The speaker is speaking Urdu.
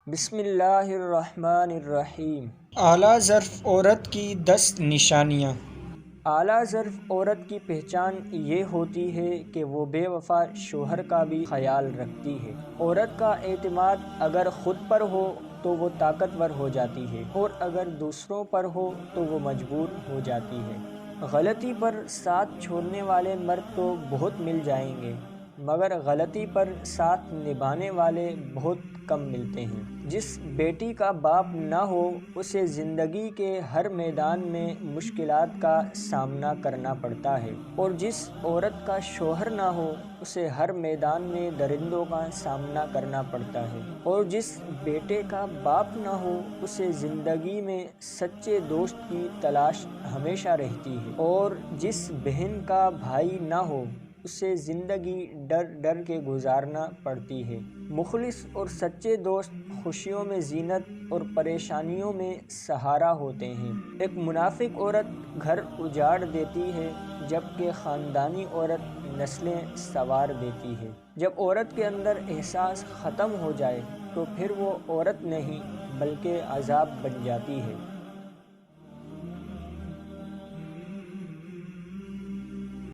بسم اللہ الرحمن الرحیم۔ اعلیٰ ظرف عورت کی 10 نشانیاں۔ اعلیٰ ظرف عورت کی پہچان یہ ہوتی ہے کہ وہ بے وفا شوہر کا بھی خیال رکھتی ہے۔ عورت کا اعتماد اگر خود پر ہو تو وہ طاقتور ہو جاتی ہے، اور اگر دوسروں پر ہو تو وہ مجبور ہو جاتی ہے۔ غلطی پر ساتھ چھوڑنے والے مرد تو بہت مل جائیں گے، مگر غلطی پر ساتھ نبھانے والے بہت کم ملتے ہیں۔ جس بیٹی کا باپ نہ ہو اسے زندگی کے ہر میدان میں مشکلات کا سامنا کرنا پڑتا ہے، اور جس عورت کا شوہر نہ ہو اسے ہر میدان میں درندوں کا سامنا کرنا پڑتا ہے، اور جس بیٹے کا باپ نہ ہو اسے زندگی میں سچے دوست کی تلاش ہمیشہ رہتی ہے، اور جس بہن کا بھائی نہ ہو اسے زندگی ڈر ڈر کے گزارنا پڑتی ہے۔ مخلص اور سچے دوست خوشیوں میں زینت اور پریشانیوں میں سہارا ہوتے ہیں۔ ایک منافق عورت گھر اجاڑ دیتی ہے، جبکہ خاندانی عورت نسلیں سنوار دیتی ہے۔ جب عورت کے اندر احساس ختم ہو جائے تو پھر وہ عورت نہیں بلکہ عذاب بن جاتی ہے۔